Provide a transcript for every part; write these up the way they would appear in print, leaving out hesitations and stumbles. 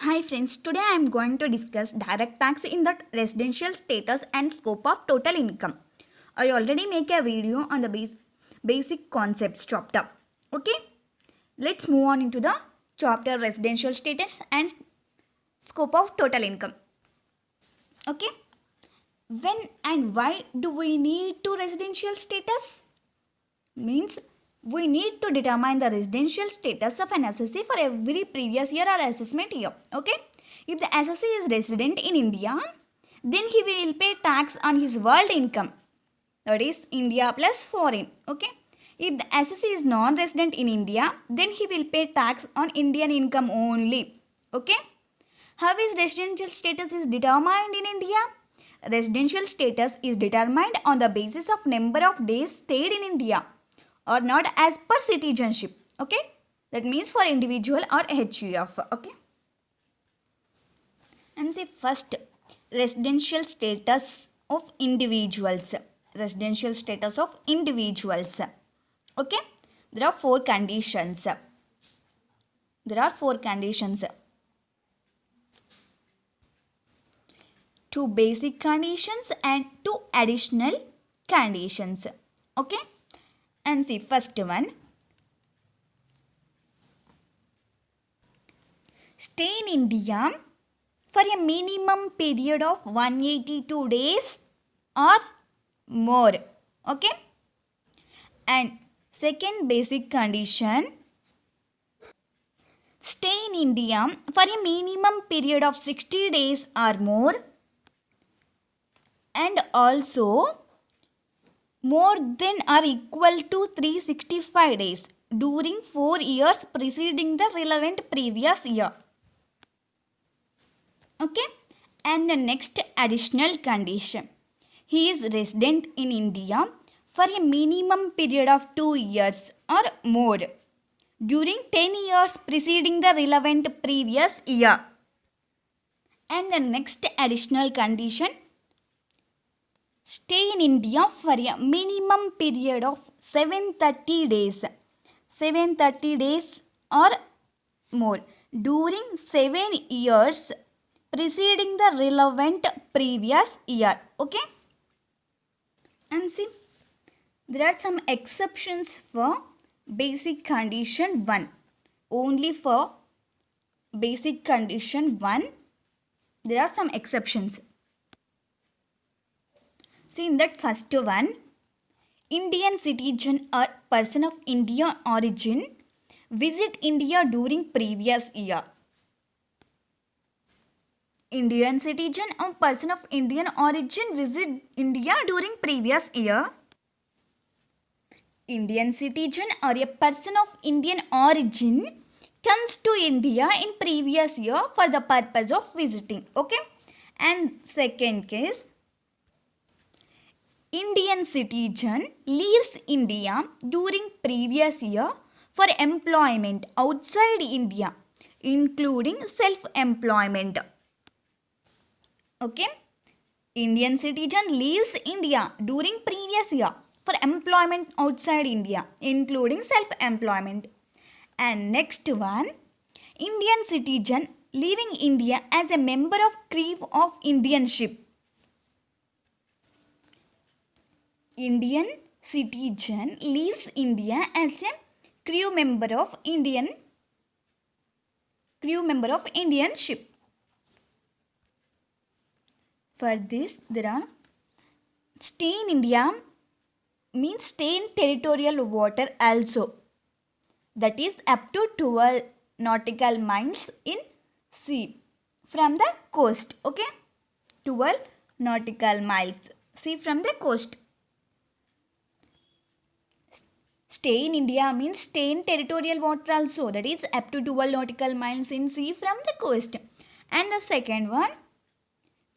Hi friends, today I am going to discuss direct tax in the residential status and scope of total income. I already make a video on the basic concepts chapter. Okay, let's move on into the chapter residential status and scope of total income. Okay, when and why do we need to residential status? Means we need to determine the residential status of an assessee for every previous year or assessment year. Okay, if the assessee is resident in India, then he will pay tax on his world income, that is India plus foreign. Okay, if the assessee is non-resident in India, then he will pay tax on Indian income only. Okay, how is residential status is determined in India? Residential status is determined on the basis of number of days stayed in India or not as per citizenship. Okay, that means for individual or HUF. Okay, and see first residential status of individuals. Residential status of individuals. Okay, there are four conditions. Two basic conditions and two additional conditions. Okay, and see first one, stay in India for a minimum period of 182 days or more. Okay, and second basic condition, stay in India for a minimum period of 60 days or more, and also more than or equal to 365 days during 4 years preceding the relevant previous year. Okay, and the next additional condition, he is resident in India for a minimum period of 2 years or more during 10 years preceding the relevant previous year. And the next additional condition, stay in India for a minimum period of 730 days or more during 7 years preceding the relevant previous year. Okay, and see there are some exceptions for basic condition 1. Only for basic condition 1 there are some exceptions. See in that first one, Indian citizen or person of Indian origin visit India during previous year. Indian citizen or person of Indian origin visit India during previous year. Indian citizen or a person of Indian origin comes to India in previous year for the purpose of visiting. Okay, and second case, Indian citizen leaves India during previous year for employment outside India, including self-employment. Okay, Indian citizen leaves India during previous year for employment outside India, including self-employment. And next one, Indian citizen leaving India as a member of crew of Indian ship. Indian citizen leaves India as a crew member of Indian ship. For this, there are stay in India means stay in territorial water also. That is up to 12 nautical miles in sea from the coast. Okay, 12 nautical miles sea from the coast. Stay in India means stay in territorial water also. That is up to 12 nautical miles in sea from the coast. And the second one,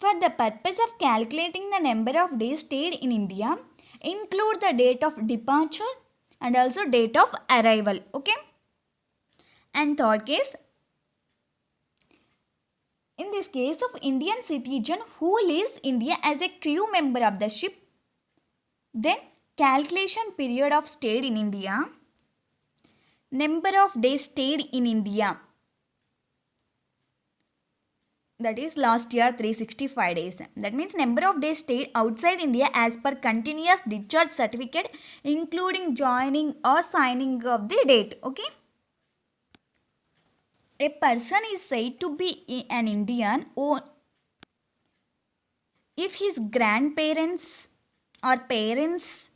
for the purpose of calculating the number of days stayed in India, include the date of departure and also date of arrival. Okay. And third case, in this case of Indian citizen who leaves India as a crew member of the ship, then calculation period of stayed in India, number of days stayed in India, that is last year 365 days. That means number of days stayed outside India as per continuous discharge certificate, including joining or signing of the date. Okay. A person is said to be an Indian if his grandparents or parents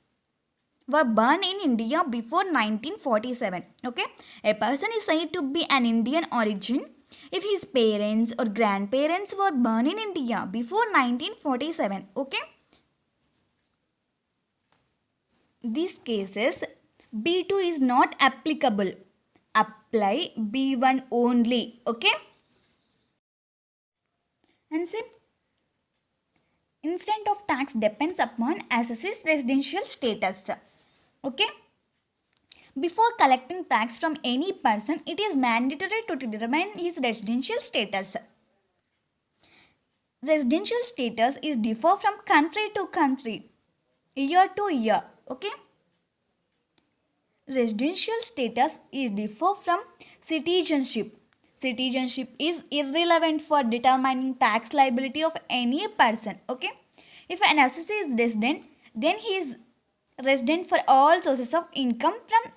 were born in India before 1947. Okay. A person is said to be an Indian origin if his parents or grandparents were born in India before 1947. Okay. These cases B2 is not applicable. Apply B1 only. Okay. And see, instant of tax depends upon assessor's residential status. Okay. Before collecting tax from any person, it is mandatory to determine his residential status. Residential status is differ from country to country, year to year. Okay. Residential status is differ from citizenship. Citizenship is irrelevant for determining tax liability of any person. Okay. If an assessor is resident, then he is resident for all sources of income from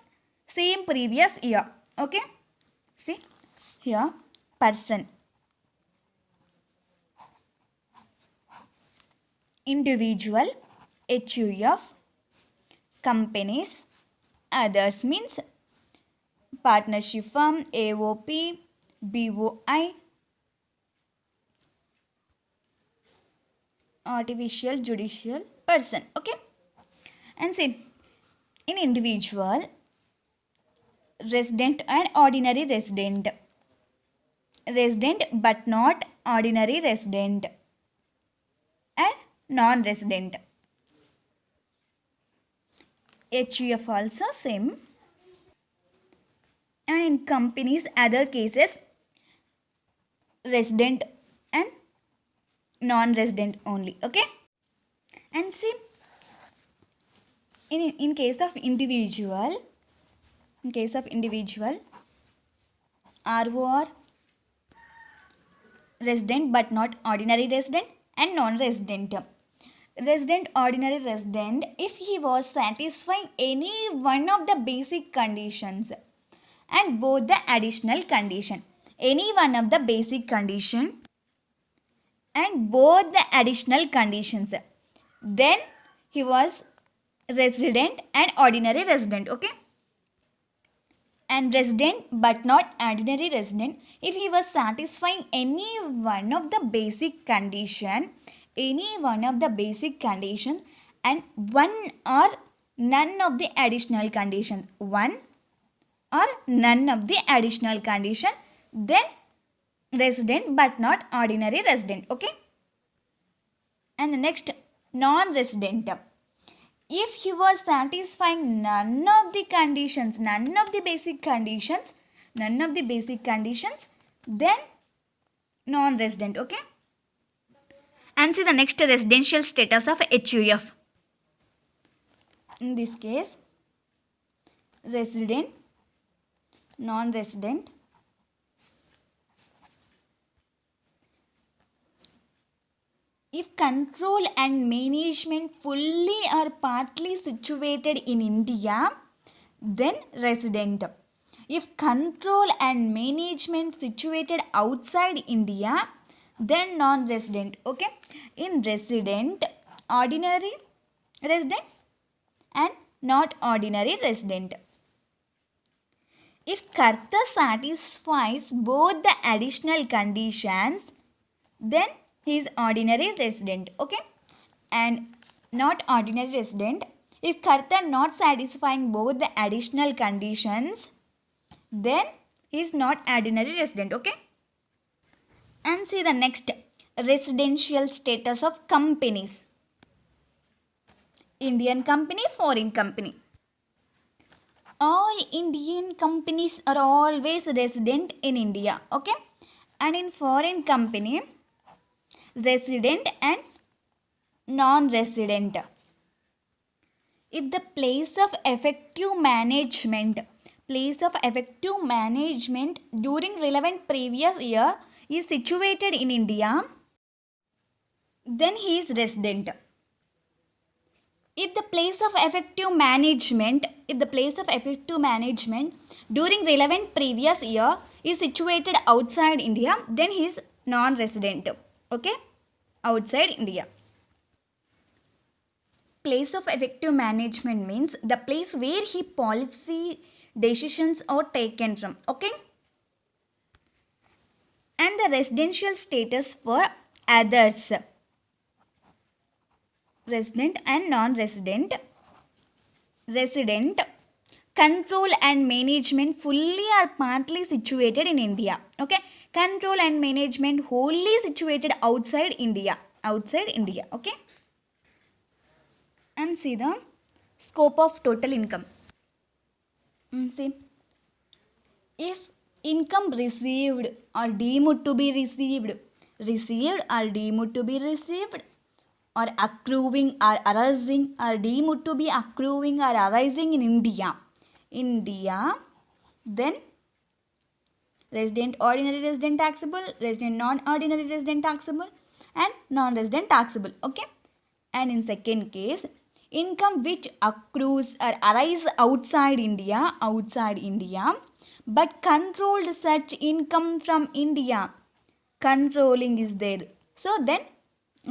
same previous year. Okay. See here, person, individual, HUF, companies, others means partnership firm, AOP, BOI, artificial judicial person. Okay. And see, in individual, resident and ordinary resident, resident but not ordinary resident, and non-resident. HUF also same. And in companies, other cases, resident and non-resident only. Okay. And see, in case of individual, ROR, resident but not ordinary resident, and non-resident. Resident, ordinary resident, if he was satisfying any one of the basic conditions and both the additional condition, any one of the basic condition and both the additional conditions, then he was resident and ordinary resident. Okay. And resident but not ordinary resident, if he was satisfying any one of the basic condition, and one or none of the additional condition, then resident but not ordinary resident. Okay. And the next, non-resident, if he was satisfying none of the basic conditions, then non-resident. Okay. And see the next, residential status of HUF. In this case, resident, non-resident, if control and management fully or partly situated in India, then resident. If control and management situated outside India, then non-resident. Okay. In resident, ordinary resident and not ordinary resident. If Karta satisfies both the additional conditions, then he is ordinary resident. Okay. And not ordinary resident, if Karta not satisfying both the additional conditions, then he is not ordinary resident. Okay. And see the next, residential status of companies. Indian company, foreign company. All Indian companies are always resident in India. Okay. And in foreign company, resident and non-resident. If the place of effective management during relevant previous year is situated in India, then he is resident. If the place of effective management during relevant previous year is situated outside India, then he is non-resident. Okay, outside India. Place of effective management means the place where he policy decisions are taken from. Okay, and the residential status for others, resident and non-resident. Resident, control and management fully or partly situated in India. Okay, control and management wholly situated outside India. Okay, and see the scope of total income. See, if income received or deemed to be received, or accruing or arising or deemed to be accruing or arising in India, then resident ordinary resident taxable, resident non-ordinary resident taxable, and non-resident taxable. Okay, and in second case, income which accrues or arise outside India, but controlled such income from India, controlling is there. So then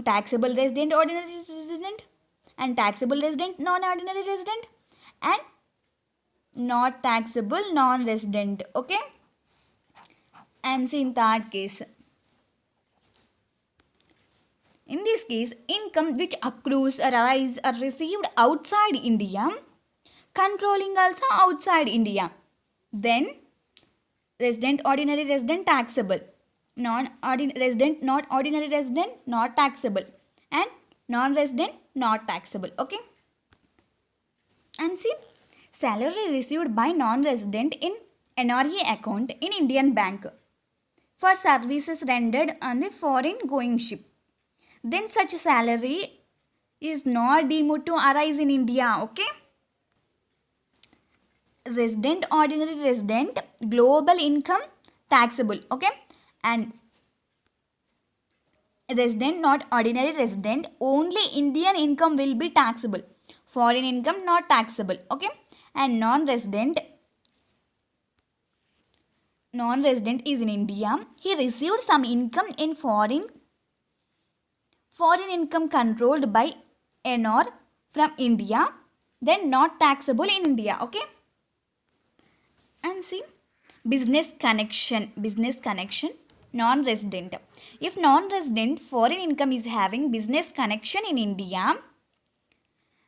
taxable resident ordinary resident, and taxable resident non-ordinary resident, and not taxable non-resident. Okay, and see in third case, in this case, income which accrues or arise or received outside India, controlling also outside India, then resident ordinary resident taxable, resident not ordinary resident not taxable, and non-resident not taxable. Okay, and see, salary received by non-resident in NRE account in Indian bank for services rendered on the foreign going ship, then such salary is not deemed to arise in India. Okay, resident ordinary resident global income taxable. Okay, and resident not ordinary resident only Indian income will be taxable, foreign income not taxable. Okay, and non-resident is in India, he received some income in foreign income controlled by NR from India, then not taxable in India. Okay, and see, business connection, non-resident. If non-resident foreign income is having business connection in India,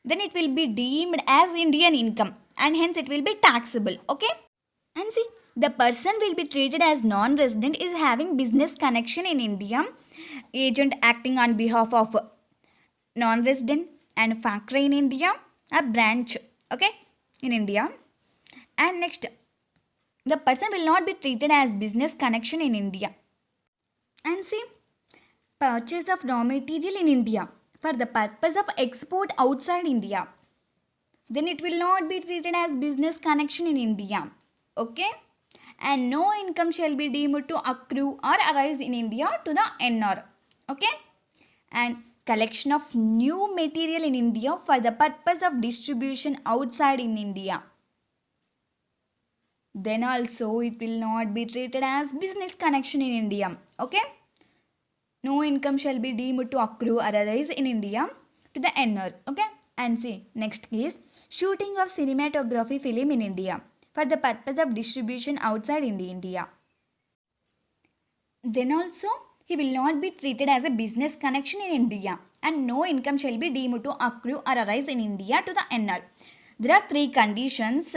then it will be deemed as Indian income and hence it will be taxable. Okay, and see, the person will be treated as non-resident is having business connection in India, agent acting on behalf of non-resident, and factory in India, a branch. Okay, in India. And next, the person will not be treated as business connection in India. And see, purchase of raw material in India for the purpose of export outside India, then it will not be treated as business connection in India. Okay, and no income shall be deemed to accrue or arise in India to the NR. Okay, and collection of new material in India for the purpose of distribution outside in India, then also it will not be treated as business connection in India. Okay, no income shall be deemed to accrue or arise in India to the NR. Okay, and see, next case, shooting of cinematography film in India for the purpose of distribution outside India, then also he will not be treated as a business connection in India, and no income shall be deemed to accrue or arise in India to the NR. There are three conditions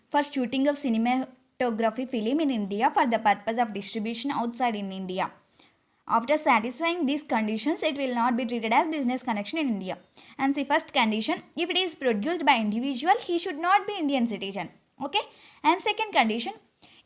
for shooting of cinematography film in India for the purpose of distribution outside in India. After satisfying these conditions, it will not be treated as business connection in India. And see, first condition, if it is produced by individual, he should not be Indian citizen. Okay, and second condition,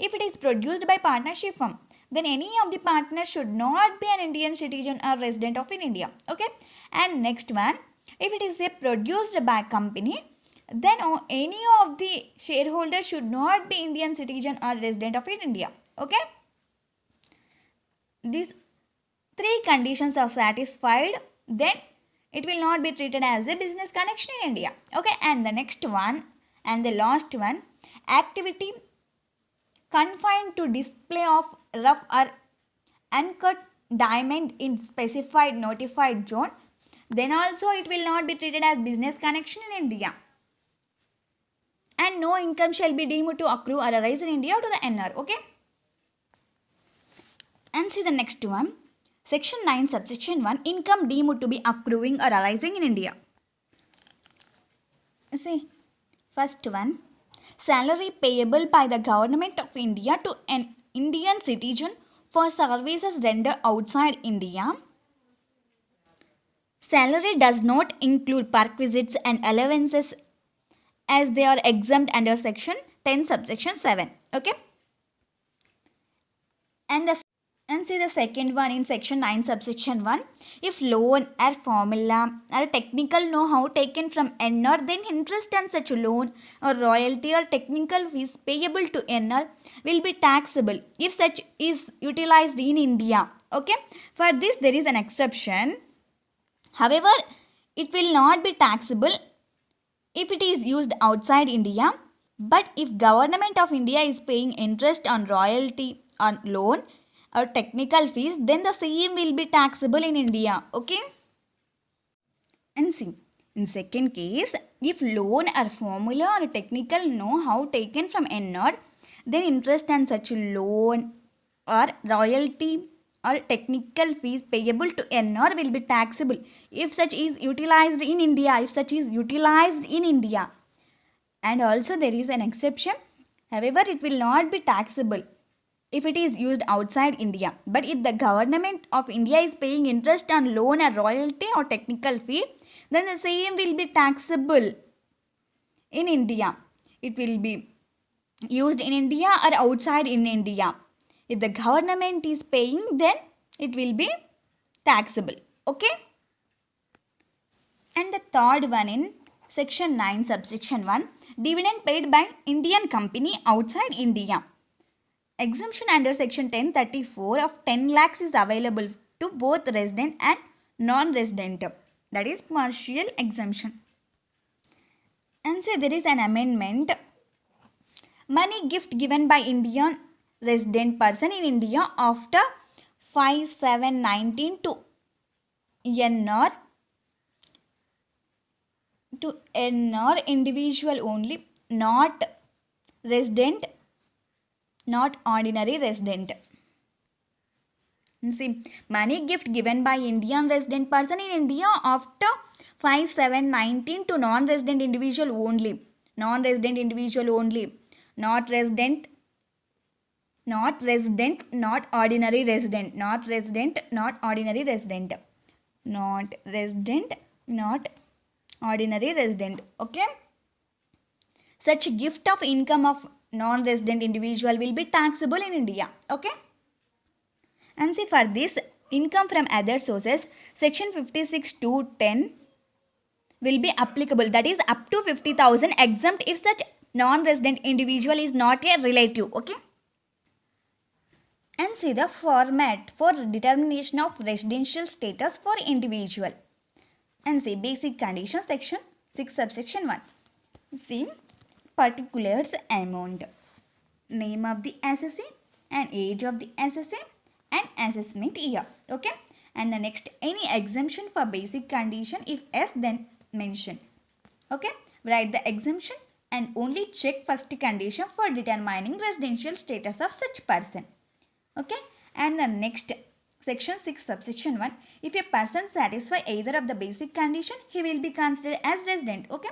if it is produced by partnership firm, then any of the partners should not be an Indian citizen or resident of India. Okay, and next one, if it is produced by company, then any of the shareholders should not be Indian citizen or resident of India. Okay, these three conditions are satisfied, then it will not be treated as a business connection in India. Okay, and the next one and the last one, activity confined to display of rough or uncut diamond in specified notified zone, then also it will not be treated as business connection in India. And no income shall be deemed to accrue or arise in India to the NR. Okay. And see the next one. Section 9 subsection 1, income deemed to be accruing or arising in India. See, first one, salary payable by the government of India to an Indian citizen for services rendered outside India. Salary does not include perquisites and allowances as they are exempt under section 10 subsection 7. Okay. And see the second one in section 9 subsection 1. If loan or formula or technical know-how taken from NR, then interest on such loan or royalty or technical fees payable to NR will be taxable if such is utilized in India. Okay. For this there is an exception. However, it will not be taxable if it is used outside India. But if government of India is paying interest on royalty on loan or technical fees, then the same will be taxable in India. Okay. And see, in second case, if loan or formula or technical know-how taken from NR, then interest on such loan or royalty or technical fees payable to NR will be taxable if such is utilized in India. If such is utilized in India. And also there is an exception. However, it will not be taxable if it is used outside India. But if the government of India is paying interest on loan or royalty or technical fee, then the same will be taxable in India. It will be used in India or outside in India. If the government is paying, then it will be taxable. Okay. And the third one in section 9 subsection 1, dividend paid by Indian company outside India. Exemption under section 1034 of 10 lakhs is available to both resident and non-resident. That is partial exemption. And say there is an amendment. Money gift given by Indian resident person in India after 5/7/19 to NR individual only, not resident, not ordinary resident. See, money gift given by Indian resident person in India after 5/7/19 to non-resident individual only. Non-resident individual only. Not resident, not resident, not ordinary resident. Not resident, not ordinary resident. Not resident, not ordinary resident. Okay. Such gift of income of non-resident individual will be taxable in India. Okay. And see, for this income from other sources, section 56 to 10 will be applicable. That is up to 50,000 exempt if such non-resident individual is not a relative. Okay. And see the format for determination of residential status for individual. And see basic conditions section 6 subsection 1. See particulars amount, name of the assessee and age of the assessee and assessment year. Okay. And the next, any exemption for basic condition, if yes then mention. Okay. Write the exemption and only check first condition for determining residential status of such person. Okay. And the next, section 6 subsection 1, if a person satisfy either of the basic condition, he will be considered as resident. Okay.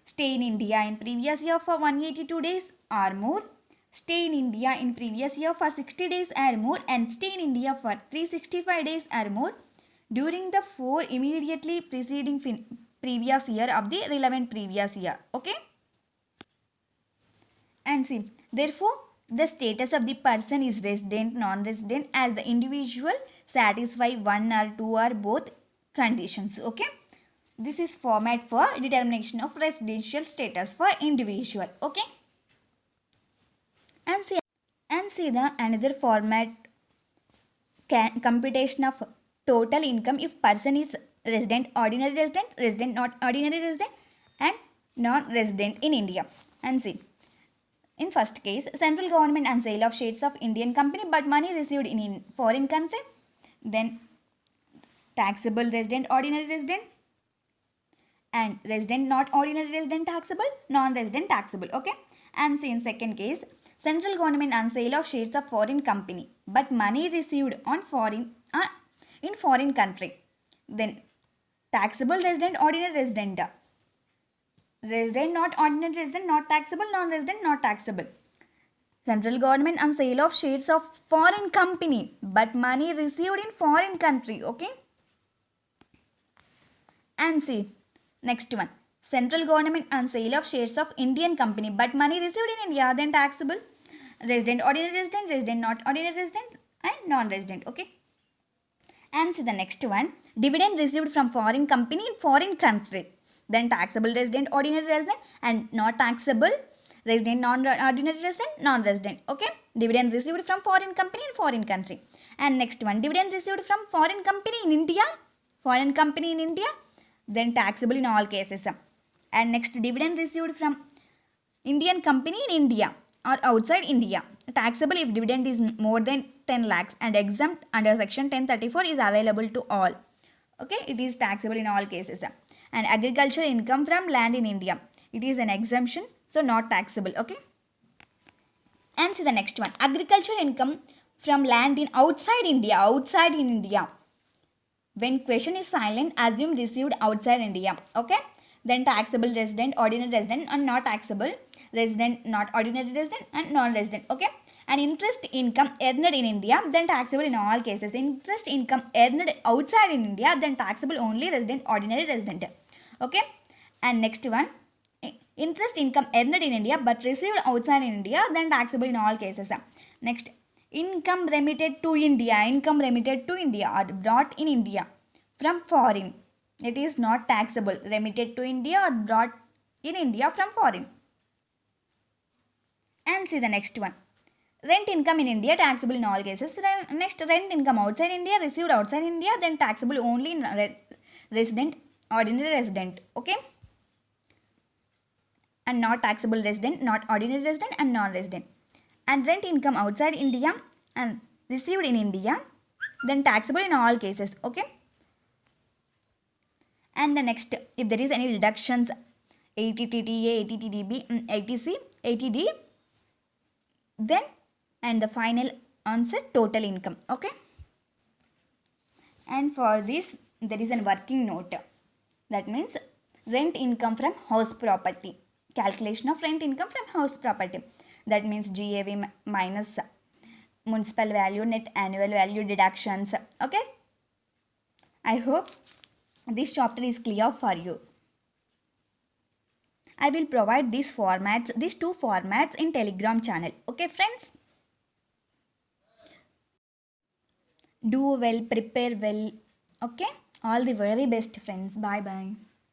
Stay in India in previous year for 182 days or more, stay in India in previous year for 60 days or more, and stay in India for 365 days or more during the 4 immediately preceding previous year of the relevant previous year. Okay. And see, therefore, the status of the person is resident, non-resident as the individual satisfy one or two or both conditions. Okay. This is format for determination of residential status for individual. Okay. And see the another format computation of total income if person is resident, ordinary resident, resident not ordinary resident, and non-resident in India. And see, in first case, central government and sale of shares of Indian company but money received in foreign country. Then taxable resident, ordinary resident, and resident not ordinary resident taxable, non-resident taxable. Okay. And see, in second case, central government and sale of shares of foreign company but money received on in foreign country. Then taxable resident, ordinary resident, resident not ordinary resident, not taxable, non-resident not taxable. Central government and sale of shares of foreign company but money received in foreign country. Okay. And see, next one, central government and sale of shares of Indian company but money received in India, then taxable. Resident, ordinary resident, resident not ordinary resident, and non-resident. Okay. And see the next one, dividend received from foreign company in foreign country, then taxable resident, ordinary resident, and not taxable resident, non-ordinary resident, non-resident. Okay. Dividend received from foreign company in foreign country. And next one, dividend received from foreign company in India, then taxable in all cases. And next, dividend received from Indian company in India or outside India, taxable if dividend is more than 10 lakhs and exempt under section 1034 is available to all. Okay, it is taxable in all cases. And agricultural income from land in India, it is an exemption, so not taxable. Okay. And see the next one, agricultural income from land in outside in India. When question is silent, assume received outside India. Okay. Then taxable resident, ordinary resident, and not taxable resident, not ordinary resident, and non-resident. Okay. And interest income earned in India, then taxable in all cases. Interest income earned outside in India, then taxable only resident, ordinary resident. Okay. And next one, interest income earned in India but received outside in India, then taxable in all cases. Next, income remitted to India or brought in India from foreign, it is not taxable. Remitted to India or brought in India from foreign. And see the next one, rent income in India, taxable in all cases. Next, rent income outside India, received outside India, then taxable only in resident, ordinary resident. Okay. And not taxable resident, not ordinary resident, and non-resident. And rent income outside India and received in India, then taxable in all cases. Okay. And the next, if there is any deductions, 80 TTA, 80 TDB, 80C, 80D, then and the final answer total income. Okay. And for this there is a working note, that means rent income from house property, calculation of rent income from house property, that means GAV minus municipal value, net annual value deductions. Okay. I hope this chapter is clear for you. I will provide these two formats in Telegram channel. Okay friends. Do well, prepare well. Okay. All the very best friends. Bye bye.